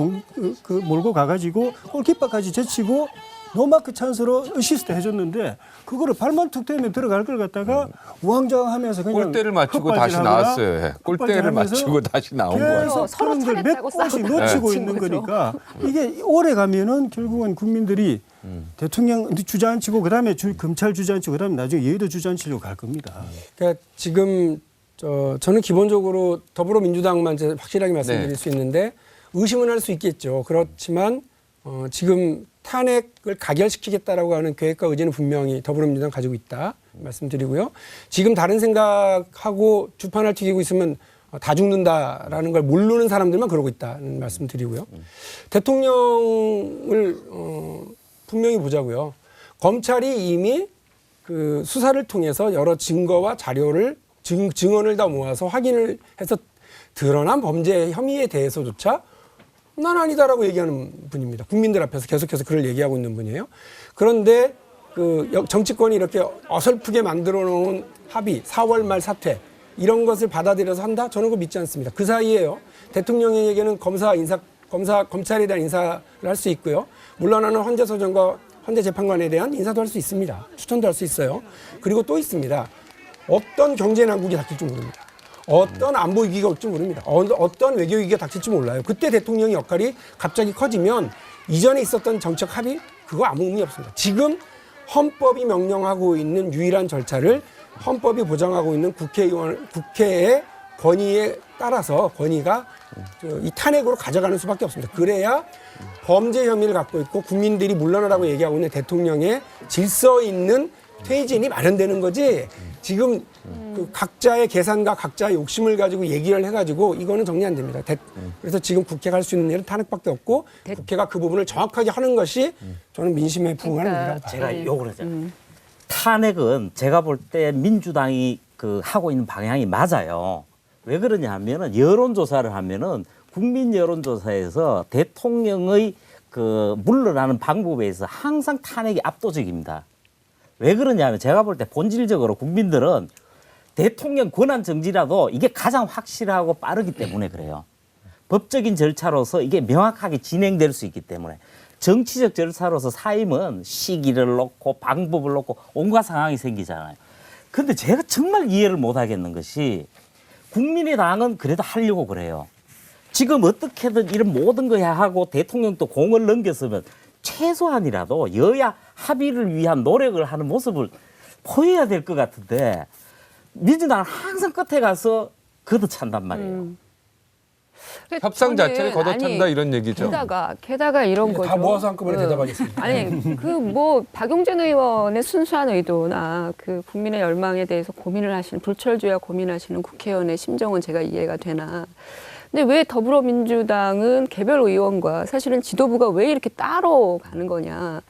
몰고 가가지고 골키퍼까지 제치고 노마크 찬스로 어시스트 해줬는데 그거를 발만 툭 대면 들어갈 걸 갖다가 우왕좌왕하면서 그냥 골대를 맞추고 다시 나왔어요. 골대를 맞추고 다시 나온 거예요. 서로 몇 골씩 놓치고 있는 거니까 이게 오래 가면은 결국은 국민들이 대통령 주저앉히고 그다음에 검찰 주저앉히고 그다음에 나중에 여의도 주저앉히려고 갈 겁니다. 그러니까 지금 저는 기본적으로 더불어민주당만 이제 확실하게 말씀드릴 수 있는데 의심은 할 수 있겠죠. 그렇지만 지금 탄핵을 가결시키겠다라고 하는 계획과 의지는 분명히 더불어민주당 가지고 있다 말씀드리고요. 지금 다른 생각하고 주판을 튀기고 있으면 다 죽는다라는 걸 모르는 사람들만 그러고 있다는 말씀드리고요. 대통령을 분명히 보자고요. 검찰이 이미 그 수사를 통해서 여러 증거와 자료를 증언을 다 모아서 확인을 해서 드러난 범죄 혐의에 대해서조차 난 아니다라고 얘기하는 분입니다. 국민들 앞에서 계속해서 그걸 얘기하고 있는 분이에요. 그런데 그 정치권이 이렇게 어설프게 만들어 놓은 합의, 4월 말 사퇴 이런 것을 받아들여서 한다? 저는 그거 믿지 않습니다. 그 사이에요. 대통령에게는 검찰에 대한 인사를 할 수 있고요. 물러나는 헌재소장과 헌재재판관에 대한 인사도 할 수 있습니다. 추천도 할 수 있어요. 그리고 또 있습니다. 어떤 경제 난국이 닥칠지 모릅니다. 어떤 안보 위기가 올지 모릅니다. 어떤 외교 위기가 닥칠지 몰라요. 그때 대통령의 역할이 갑자기 커지면 이전에 있었던 정책 합의 그거 아무 의미 없습니다. 지금 헌법이 명령하고 있는 유일한 절차를 헌법이 보장하고 있는 국회의 권위에 따라서 권위가 이 탄핵으로 가져가는 수밖에 없습니다. 그래야 범죄 혐의를 갖고 있고 국민들이 물러나라고 얘기하고 있는 대통령의 질서 있는 퇴진이 마련되는 거지. 지금 그 각자의 계산과 각자의 욕심을 가지고 얘기를 해가지고 이거는 정리 안 됩니다. 그래서 지금 국회가 할 수 있는 일은 탄핵밖에 없고 국회가 그 부분을 정확하게 하는 것이 저는 민심에 부응하는 일이라고 봐요. 제가 욕을 하잖아요. 탄핵은 제가 볼 때 민주당이 그 하고 있는 방향이 맞아요. 왜 그러냐 하면은 여론조사를 하면은 국민 여론조사에서 대통령의 그 물러나는 방법에 있어서 항상 탄핵이 압도적입니다. 왜 그러냐면 제가 볼 때 본질적으로 국민들은 대통령 권한 정지라도 이게 가장 확실하고 빠르기 때문에 그래요. 법적인 절차로서 이게 명확하게 진행될 수 있기 때문에 정치적 절차로서 사임은 시기를 놓고 방법을 놓고 온갖 상황이 생기잖아요. 그런데 제가 정말 이해를 못 하겠는 것이 국민의당은 그래도 하려고 그래요. 지금 어떻게든 이런 모든 거 하고 대통령도 공을 넘겼으면 최소한이라도 여야 합의를 위한 노력을 하는 모습을 보여야 될 것 같은데 민주당은 항상 끝에 가서 걷어찬단 말이에요. 협상 자체를 걷어찬다 아니, 이런 얘기죠. 게다가 이런 거죠. 다 모아서 한꺼번에 대답하겠습니다. 아니 그 뭐 박용진 의원의 순수한 의도나 그 국민의 열망에 대해서 고민을 하시는 불철주야 고민하시는 국회의원의 심정은 제가 이해가 되나. 근데 왜 더불어민주당은 개별 의원과 사실은 지도부가 왜 이렇게 따로 가는 거냐.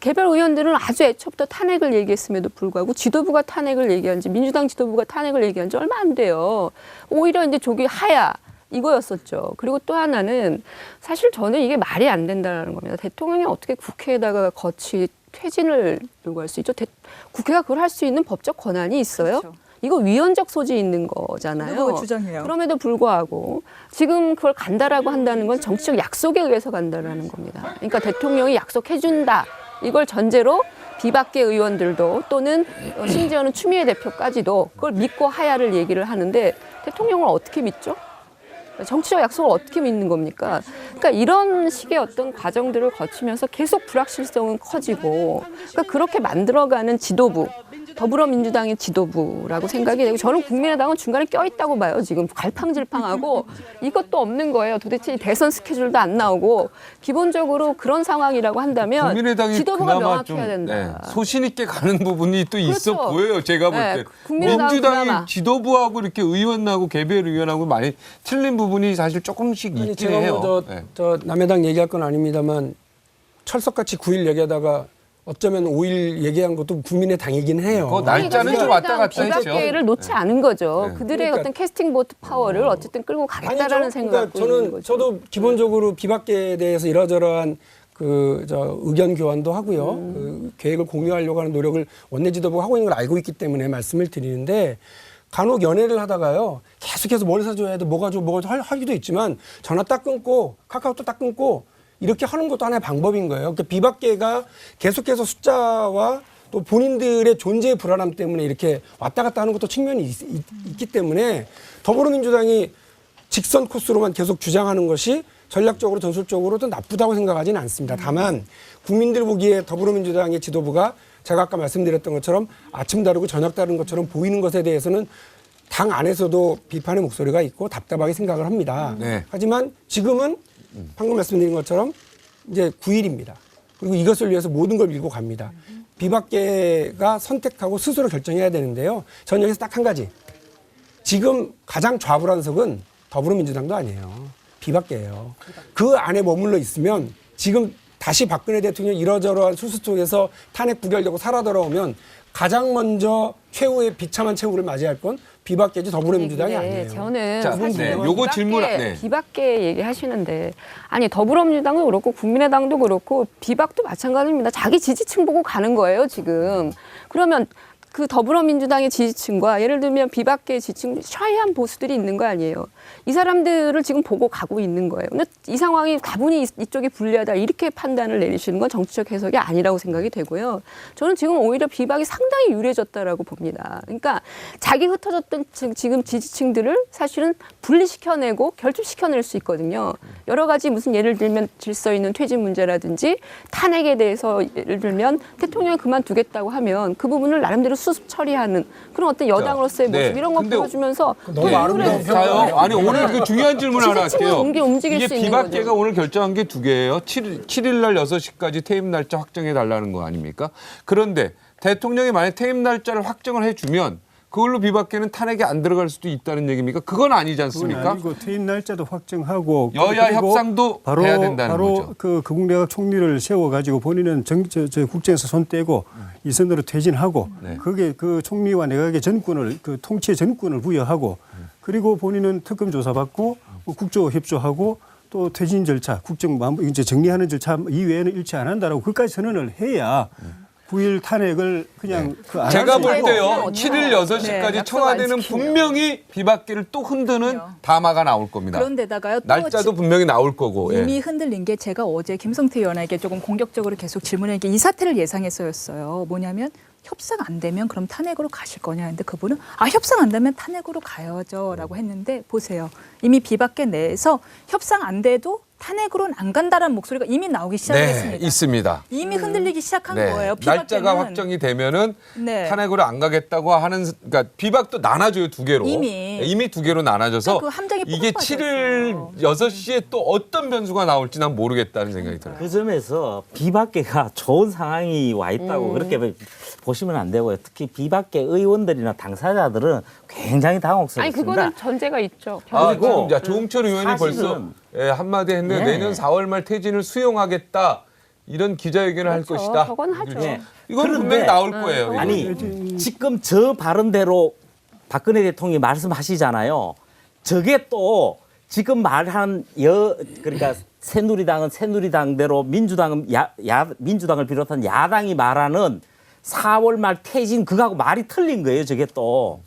개별 의원들은 아주 애초부터 탄핵을 얘기했음에도 불구하고 지도부가 탄핵을 얘기한 지 민주당 지도부가 탄핵을 얘기한 지 얼마 안 돼요. 오히려 이제 저기 하야. 이거였었죠. 그리고 또 하나는 사실 저는 이게 말이 안 된다는 겁니다. 대통령이 어떻게 국회에다가 거치 퇴진을 요구할 수 있죠? 국회가 그걸 할 수 있는 법적 권한이 있어요? 그렇죠. 이거 위헌적 소지 있는 거잖아요. 그거 주장해요. 그럼에도 불구하고 지금 그걸 간다라고 한다는 건 정치적 약속에 의해서 간다라는 겁니다. 그러니까 대통령이 약속해준다. 이걸 전제로 비박계 의원들도 또는 심지어는 추미애 대표까지도 그걸 믿고 하야를 얘기를 하는데 대통령을 어떻게 믿죠? 정치적 약속을 어떻게 믿는 겁니까? 그러니까 이런 식의 어떤 과정들을 거치면서 계속 불확실성은 커지고 그러니까 그렇게 만들어가는 지도부, 더불어민주당의 지도부라고 생각이 되고 저는 국민의당은 중간에 껴있다고 봐요. 지금 갈팡질팡하고 이것도 없는 거예요. 도대체 대선 스케줄도 안 나오고 기본적으로 그런 상황이라고 한다면 국민의당이 지도부가 그나마 명확해야 좀 된다. 소신 있게 가는 부분이 또 있어 그렇죠. 보여요. 제가 볼 때. 국민의당은 민주당이 그나마. 지도부하고 이렇게 의원하고 개별 의원하고 많이 틀린 부분이 사실 조금씩 아니, 있긴 제가 해요. 뭐 저 남해당 얘기할 건 아닙니다만 철석같이 9일 얘기하다가 어쩌면 5일 얘기한 것도 국민의당이긴 해요. 그 날짜는 좀 왔다 갔다 했죠. 비박계를 놓지 않은 거죠. 네. 그들의 그러니까, 어떤 캐스팅 보트 파워를 어쨌든 끌고 가겠다라는 아니죠. 생각을 그러니까 갖고 있는 거죠. 저도 기본적으로 비박계에 대해서 이러저러한 의견 교환도 하고요. 그 계획을 공유하려고 하는 노력을 원내 지도부가 하고 있는 걸 알고 있기 때문에 말씀을 드리는데 간혹 연애를 하다가요. 계속해서 뭘 사줘야 돼, 뭐가 줘, 하기도 있지만 전화 딱 끊고 카카오톡 딱 끊고 이렇게 하는 것도 하나의 방법인 거예요. 그러니까 비박계가 계속해서 숫자와 또 본인들의 존재의 불안함 때문에 이렇게 왔다 갔다 하는 것도 측면이 있기 때문에 더불어민주당이 직선 코스로만 계속 주장하는 것이 전략적으로 전술적으로도 나쁘다고 생각하지는 않습니다. 다만 국민들 보기에 더불어민주당의 지도부가 제가 아까 말씀드렸던 것처럼 아침 다르고 저녁 다른 것처럼 보이는 것에 대해서는 당 안에서도 비판의 목소리가 있고 답답하게 생각을 합니다. 네. 하지만 지금은 방금 말씀드린 것처럼 이제 9일입니다. 그리고 이것을 위해서 모든 걸 밀고 갑니다. 비박계가 선택하고 스스로 결정해야 되는데요. 저는 여기서 딱 한 가지. 지금 가장 좌불안석은 더불어민주당도 아니에요. 비박계예요. 그 안에 머물러 있으면 지금 다시 박근혜 대통령이 이러저러한 수수 속에서 탄핵 부결되고 살아 돌아오면 가장 먼저 최후의 비참한 최후를 맞이할 건 비박계지 더불어민주당이 아니에요. 저는 자, 사실 네, 요거 질문, 네. 비박계 얘기하시는데 아니 더불어민주당도 그렇고 국민의당도 그렇고 비박도 마찬가지입니다. 자기 지지층 보고 가는 거예요 지금. 그러면 그 더불어민주당의 지지층과 예를 들면 비박계의 지지층 샤이한 보수들이 있는 거 아니에요. 이 사람들을 지금 보고 가고 있는 거예요. 근데 이 상황이 다분히 이쪽이 불리하다 이렇게 판단을 내리시는 건 정치적 해석이 아니라고 생각이 되고요. 저는 지금 오히려 비박이 상당히 유리해졌다라고 봅니다. 그러니까 자기 흩어졌던 지금 지지층들을 사실은 분리시켜내고 결집시켜낼 수 있거든요. 여러 가지 무슨 예를 들면 질서 있는 퇴진 문제라든지 탄핵에 대해서 예를 들면 대통령이 그만두겠다고 하면 그 부분을 나름대로 수습 처리하는 그런 어떤 여당으로서의 네. 모습 이런 거 근데 보여주면서 너무 아름다운 자요. 아니 오늘 그 중요한 질문 하나 할게요. 움직일 이게 수 있는 비박계가 거죠. 오늘 결정한 게 2개예요. 7일 날 6시까지 퇴임 날짜 확정해 달라는 거 아닙니까? 그런데 대통령이 만약 퇴임 날짜를 확정을 해주면 그걸로 비박계는 탄핵에 안 들어갈 수도 있다는 얘기입니까? 그건 아니지 그건 않습니까? 아니고 퇴임 날짜도 확정하고 여야 그리고 협상도 바로 해야 된다는 바로 거죠. 그 국내각 총리를 세워가지고 본인은 저 국정에서 손 떼고 이선으로 퇴진하고 네. 그게 그 총리와 내각의 전권을 그 통치의 전권을 부여하고 그리고 본인은 특검 조사받고 국조 협조하고 또 퇴진 절차, 국정 이제 정리하는 절차 이외에는 일치 안 한다라고 그까지 선언을 해야 9일 탄핵을 그냥 그 안 제가 할 수 볼 있고. 때요. 7일 6시까지 약속 청와대는 안 지키면. 분명히 비박계를 또 흔드는 담화가 나올 겁니다. 그런데다가요. 또 날짜도 분명히 나올 거고. 이미 예. 흔들린 게 제가 어제 김성태 의원에게 조금 공격적으로 계속 질문한 게 이 사태를 예상했어요. 뭐냐면 협상 안 되면 그럼 탄핵으로 가실 거냐 했는데 그분은 협상 안 되면 탄핵으로 가야죠라고 했는데 보세요. 이미 비박계 내에서 협상 안 돼도 탄핵으로는 안 간다는 목소리가 이미 나오기 시작했습니다. 네, 있습니다. 이미 흔들리기 시작한 네. 거예요. 날짜가 확정이 되면은 네. 탄핵으로 안 가겠다고 하는 그러니까 비박도 나눠줘요 2개로. 이미 2개로 나눠져서 그 함정이 이게 푹 7일 6시에 또 어떤 변수가 나올지 난 모르겠다는 생각이 들어요. 그 점에서 비박계가 좋은 상황이 와 있다고 그렇게 보시면 안 되고요. 특히 비박계 의원들이나 당사자들은 굉장히 당혹스럽습니다. 아니 그거는 전제가 있죠. 지금 조홍철 의원이 벌써 사실은- 한마디 했는데 네. 내년 4월 말 퇴진을 수용하겠다. 이런 기자회견을 할 그렇죠. 것이다. 저건 하죠. 네. 이건 그런데- 분명히 나올 거예요. 이거. 아니 지금 저 발언대로 박근혜 대통령이 말씀하시잖아요. 저게 또 지금 말한 그러니까 새누리당은 새누리당대로 민주당은 민주당을 비롯한 야당이 말하는 4월 말 퇴진 그거하고 말이 틀린 거예요. 저게 또.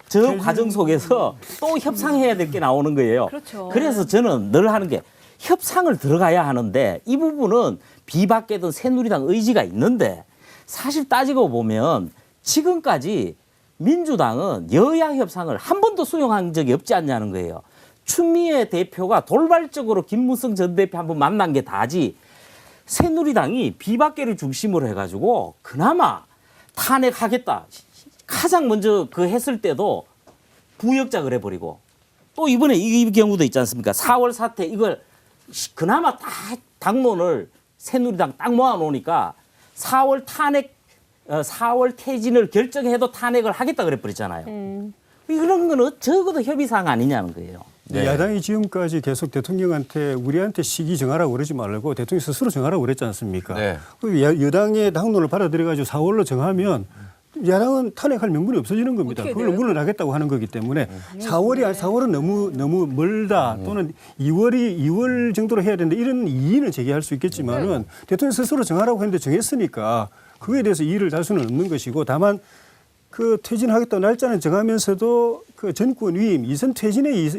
저 과정 속에서 또 협상해야 될 게 나오는 거예요. 그렇죠. 그래서 저는 늘 하는 게 협상을 들어가야 하는데 이 부분은 비박계든 새누리당 의지가 있는데 사실 따지고 보면 지금까지 민주당은 여야 협상을 한 번도 수용한 적이 없지 않냐는 거예요. 추미애 대표가 돌발적으로 김무성 전 대표 한번 만난 게 다지 새누리당이 비박계를 중심으로 해가지고 그나마 탄핵하겠다. 가장 먼저 그 했을 때도 부역작을 해버리고 또 이번에 이 경우도 있지 않습니까? 4월 사태 이걸 그나마 다 당론을 새누리당 딱 모아놓으니까 4월 퇴진을 결정해도 탄핵을 하겠다 그래버렸잖아요. 이런 거는 적어도 협의사항 아니냐는 거예요. 네. 야당이 지금까지 계속 대통령한테 우리한테 시기 정하라고 그러지 말고 대통령 스스로 정하라고 그랬지 않습니까? 네. 그 여당의 당론을 받아들여가지고 4월로 정하면 야당은 탄핵할 명분이 없어지는 겁니다. 어떻게 그걸로 돼요? 물러나겠다고 하는 거기 때문에 4월은 너무 멀다 또는 2월 정도로 해야 되는데 이런 이의는 제기할 수 있겠지만은 대통령 스스로 정하라고 했는데 정했으니까 그거에 대해서 이의를 달 수는 없는 것이고 다만 그 퇴진하겠다는 날짜는 정하면서도 그 전권 위임, 이선 퇴진의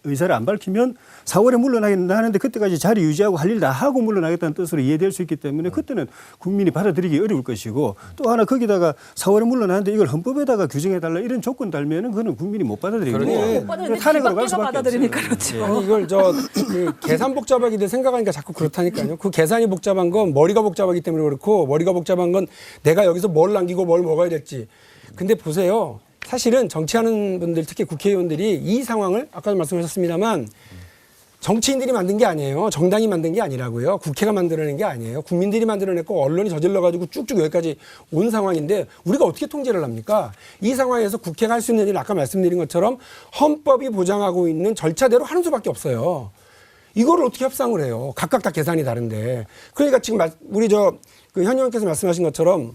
의사를 안 밝히면 4월에 물러나겠다 하는데 그때까지 자리 유지하고 할 일 다 하고 물러나겠다는 뜻으로 이해될 수 있기 때문에 그때는 국민이 받아들이기 어려울 것이고 또 하나 거기다가 4월에 물러나는데 이걸 헌법에다가 규정해달라 이런 조건 달면은 그거는 국민이 못 받아들이고 못 받아들이는데 탄핵으로 갈 비박계가 수밖에 받아들이니까 없어요. 그렇죠. 아니 이걸 그 계산 복잡하게 생각하니까 자꾸 그렇다니까요. 그 계산이 복잡한 건 머리가 복잡하기 때문에 그렇고 머리가 복잡한 건 내가 여기서 뭘 남기고 뭘 먹어야 될지. 근데 보세요. 사실은 정치하는 분들 특히 국회의원들이 이 상황을 아까도 말씀하셨습니다만 정치인들이 만든 게 아니에요. 정당이 만든 게 아니라고요. 국회가 만들어낸 게 아니에요. 국민들이 만들어냈고 언론이 저질러가지고 쭉쭉 여기까지 온 상황인데 우리가 어떻게 통제를 합니까? 이 상황에서 국회가 할 수 있는 일 아까 말씀드린 것처럼 헌법이 보장하고 있는 절차대로 하는 수밖에 없어요. 이거를 어떻게 협상을 해요? 각각 다 계산이 다른데. 그러니까 지금 우리 그 현 의원께서 말씀하신 것처럼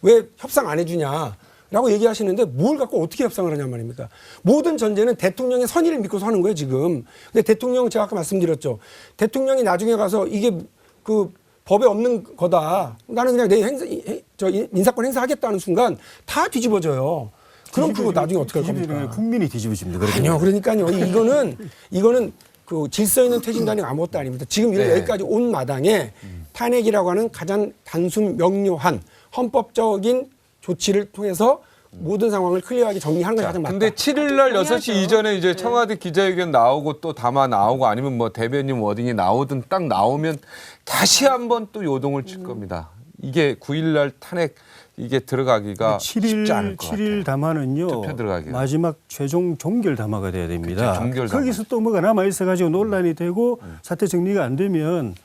왜 협상 안 해주냐라고 얘기하시는데 뭘 갖고 어떻게 협상을 하냐 말입니까? 모든 전제는 대통령의 선의를 믿고서 하는 거예요, 지금. 근데 대통령 제가 아까 말씀드렸죠. 대통령이 나중에 가서 이게 그 법에 없는 거다. 나는 그냥 내 인사권 행사하겠다는 순간 다 뒤집어져요. 그럼 그거 나중에 어떻게 할 겁니까? 국민이 뒤집어집니다. 아니요. 그러니까요. 이거는 그 질서 있는 퇴진단이 아무것도 아닙니다. 지금 네. 여기까지 온 마당에 탄핵이라고 하는 가장 단순 명료한 헌법적인 조치를 통해서 모든 상황을 클리어하게 정리하는 것이 가장 맞다. 근데 7일 날 6시 이전에 이제 청와대 기자회견 나오고 또 담화 나오고 아니면 뭐 대변인 워딩이 나오든 딱 나오면 다시 한번 또 요동을 칠 겁니다. 이게 9일 날 탄핵 이게 들어가기가 쉽지 않을 것 같아요. 7일 담화는요. 투표 들어가기가. 마지막 최종 종결 담화가 돼야 됩니다. 그렇죠, 종결 담화. 거기서 또 뭐가 남아 있어가지고 논란이 되고 사태 정리가 안 되면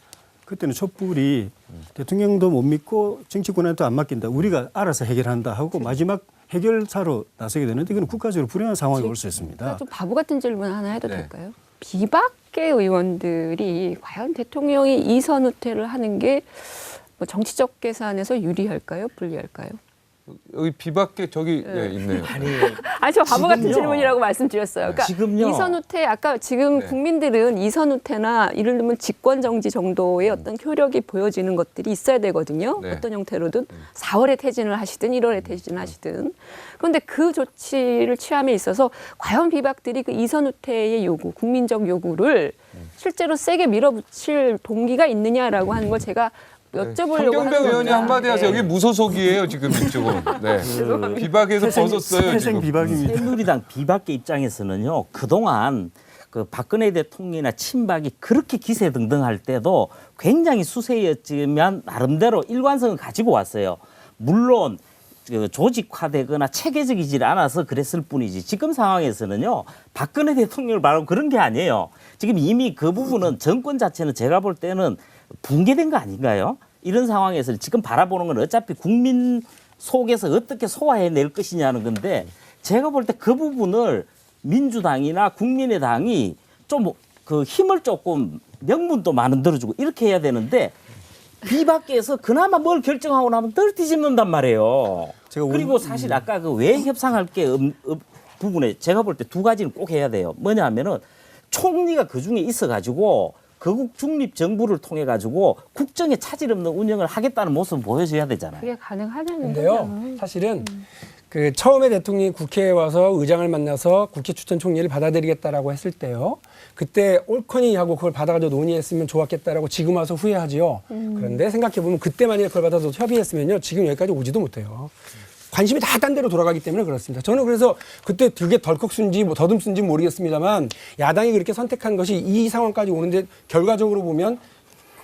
그때는 촛불이 대통령도 못 믿고 정치권한테 안 맡긴다. 우리가 알아서 해결한다 하고 마지막 해결사로 나서게 되는데 이건 국가적으로 불행한 상황이 올 수 있습니다. 좀 바보 같은 질문 하나 해도 네. 될까요? 비박계 의원들이 과연 대통령이 이선 후퇴를 하는 게 뭐 정치적 계산에서 유리할까요? 불리할까요? 여기 비박계 저기 예, 있네요. 아니 저 바보 같은 지금요. 질문이라고 말씀드렸어요. 그러니까 지금요. 이선 후퇴 아까 지금 네. 국민들은 이선 후퇴나 이를 들면 직권 정지 정도의 어떤 효력이 보여지는 것들이 있어야 되거든요. 네. 어떤 형태로든 4월에 퇴진을 하시든 1월에 퇴진을 하시든. 그런데 그 조치를 취함에 있어서 과연 비박들이 그 이선 후퇴의 요구, 국민적 요구를 실제로 세게 밀어붙일 동기가 있느냐라고 하는 걸 제가 여쭤보려고 황경배 하는 의원이 겁니다. 한마디 하세요. 네. 여기 무소속이에요 지금 이쪽은. 네. 비박에서 벗었어요 태생 지금. 비박입니다. 새누리당 비박계 입장에서는요. 그동안 그 박근혜 대통령이나 친박이 그렇게 기세등등할 때도 굉장히 수세였지만 나름대로 일관성을 가지고 왔어요. 물론 그 조직화되거나 체계적이지 않아서 그랬을 뿐이지 지금 상황에서는요. 박근혜 대통령을 말하고 그런 게 아니에요. 지금 이미 그 부분은 정권 자체는 제가 볼 때는 붕괴된 거 아닌가요? 이런 상황에서 지금 바라보는 건 어차피 국민 속에서 어떻게 소화해낼 것이냐는 건데 제가 볼 때 그 부분을 민주당이나 국민의당이 좀 그 힘을 조금 명분도 만들어주고 이렇게 해야 되는데 비박계에서 그나마 뭘 결정하고 나면 덜 뒤집는단 말이에요. 그리고 사실 아까 그 왜 협상할 게 부분에 제가 볼 때 두 가지는 꼭 해야 돼요. 뭐냐 하면은 총리가 그중에 있어가지고 거국 중립 정부를 통해 가지고 국정에 차질 없는 운영을 하겠다는 모습을 보여줘야 되잖아요. 그게 가능하냐는 근데요, 거죠. 사실은 그 처음에 대통령이 국회에 와서 의장을 만나서 국회 추천 총리를 받아들이겠다라고 했을 때요. 그때 옳거니 하고 그걸 받아가지고 논의했으면 좋았겠다라고 지금 와서 후회하지요. 그런데 생각해보면 그때 만약에 그걸 받아서 협의했으면요. 지금 여기까지 오지도 못해요. 관심이 다 딴 데로 돌아가기 때문에 그렇습니다. 저는 그래서 그때 그게 덜컥 쓴지 뭐 더듬 쓴지 모르겠습니다만 야당이 그렇게 선택한 것이 이 상황까지 오는데 결과적으로 보면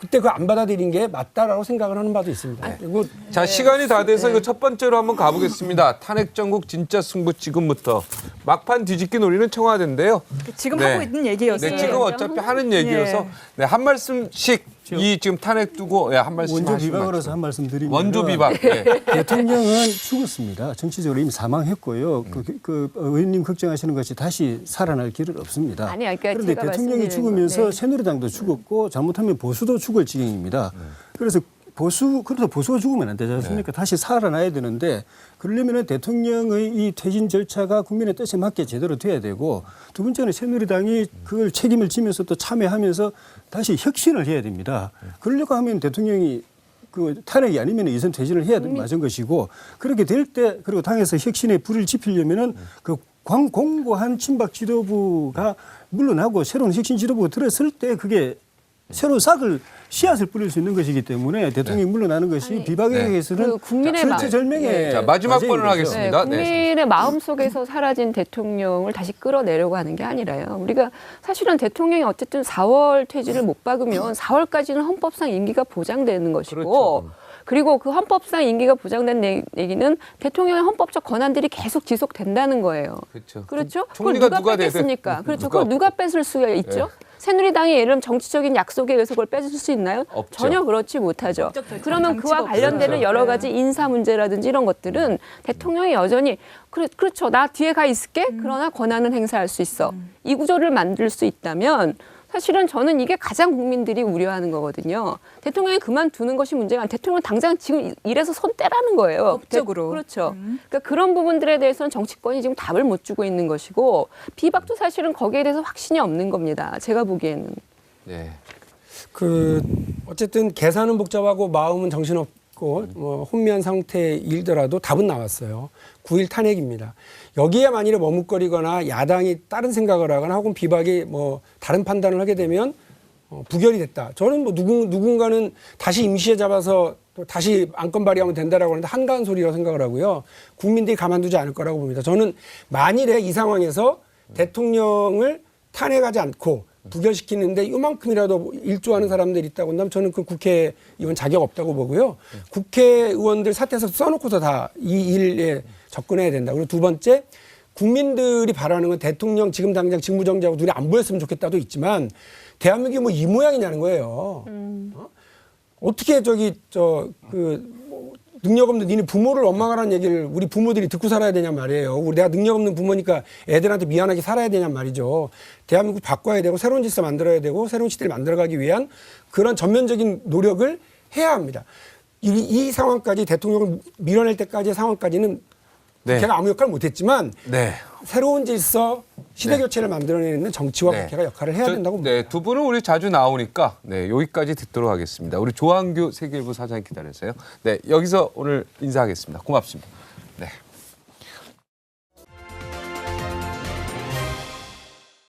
그때 그거 안 받아들인 게 맞다라고 생각을 하는 바도 있습니다. 그리고 자 시간이 다 돼서 이거 첫 번째로 한번 가보겠습니다. 탄핵 전국 진짜 승부 지금부터 막판 뒤집기 노리는 청와대인데요. 지금 네. 하고 있는 얘기였어요. 네, 지금 어차피 하는 얘기여서 네, 한 말씀씩 이 지금 탄핵 두고 한 말씀 원조 하시고 비박으로서 한 말씀 드리면 원조 비박. 네. 대통령은 죽었습니다. 정치적으로 이미 사망했고요. 그 의원님 걱정하시는 것이 다시 살아날 길은 없습니다. 아니요, 그러니까 그런데 제가 대통령이 말씀드리는 죽으면서 건, 네. 새누리당도 죽었고 잘못하면 보수도 죽을 지경입니다. 그래서 그래도 보수가 죽으면 안 되지 않습니까? 다시 살아나야 되는데 그러려면 대통령의 이 퇴진 절차가 국민의 뜻에 맞게 제대로 돼야 되고 두 번째는 새누리당이 그걸 책임을 지면서 또 참여하면서 다시 혁신을 해야 됩니다. 그러려고 하면 대통령이 그 탄핵이 아니면 이선 퇴진을 해야 맞은 것이고 그렇게 될 때 그리고 당에서 혁신에 불을 지피려면은 그 공고한 친박 지도부가 물러나고 새로운 혁신 지도부가 들었을 때 그게 새로운 싹을 씨앗을 뿌릴 수 있는 것이기 때문에 대통령이 물러나는 것이 비박에 의해서는 그 국민의 마음. 절체절명의 자 마지막 번을 과정인 거죠. 하겠습니다. 네. 국민의 마음속에서 사라진 대통령을 다시 끌어내려고 하는 게 아니라요. 우리가 사실은 대통령이 어쨌든 4월 퇴진을 못 박으면 4월까지는 헌법상 임기가 보장되는 것이고 그렇죠. 그리고 그 헌법상 임기가 보장된 얘기는 대통령의 헌법적 권한들이 계속 지속된다는 거예요. 그렇죠. 그렇죠? 총리가 그걸 누가 뺏겠습니까? 되든 그렇죠. 누가 그걸 누가 뺏을 수가 있죠? 새누리당이 예를 들면 정치적인 약속에 의해서 그걸 뺏을 수 있나요? 없죠. 전혀 그렇지 못하죠. 그러면 그와 장치가 관련되는 없어요. 여러 가지 인사 문제라든지 이런 것들은 대통령이 여전히 그렇죠. 나 뒤에 가 있을게. 그러나 권한은 행사할 수 있어. 이 구조를 만들 수 있다면 사실은 저는 이게 가장 국민들이 우려하는 거거든요. 대통령이 그만두는 것이 문제가 아니라 대통령은 당장 지금 일에서 손 떼라는 거예요. 법적으로. 그렇죠. 그러니까 그런 부분들에 대해서는 정치권이 지금 답을 못 주고 있는 것이고 비박도 사실은 거기에 대해서 확신이 없는 겁니다. 제가 보기에는. 네. 그 어쨌든 계산은 복잡하고 마음은 정신없고 뭐 혼미한 상태일더라도 답은 나왔어요. 9일 탄핵입니다. 여기에 만일에 머뭇거리거나 야당이 다른 생각을 하거나 혹은 비박이 뭐 다른 판단을 하게 되면 부결이 됐다. 저는 뭐 누군가는 다시 임시에 잡아서 또 다시 안건 발의하면 된다라고 하는데 한가한 소리라고 생각을 하고요. 국민들이 가만두지 않을 거라고 봅니다. 저는 만일에 이 상황에서 대통령을 탄핵하지 않고 부결시키는데 이만큼이라도 일조하는 사람들이 있다고 한다면 저는 그 국회의원 자격 없다고 보고요. 국회의원들 사퇴서 써놓고서 다 이 일에 접근해야 된다. 그리고 두 번째, 국민들이 바라는 건 대통령 지금 당장 직무정지하고 눈에 안 보였으면 좋겠다도 있지만 대한민국이 뭐 이 모양이냐는 거예요. 어떻게 능력 없는 니네 부모를 원망하라는 얘기를 우리 부모들이 듣고 살아야 되냔 말이에요. 내가 능력 없는 부모니까 애들한테 미안하게 살아야 되냔 말이죠. 대한민국 바꿔야 되고 새로운 질서 만들어야 되고 새로운 시대를 만들어가기 위한 그런 전면적인 노력을 해야 합니다. 이 상황까지 대통령을 밀어낼 때까지의 상황까지는 제가 아무 역할을 못했지만 새로운 질서, 시대 교체를 만들어내는 정치와 국회가 역할을 해야 된다고 봅니다. 두 분은 우리 자주 나오니까 여기까지 듣도록 하겠습니다. 우리 조한규 세계일보 사장 기다려서요. 여기서 오늘 인사하겠습니다. 고맙습니다.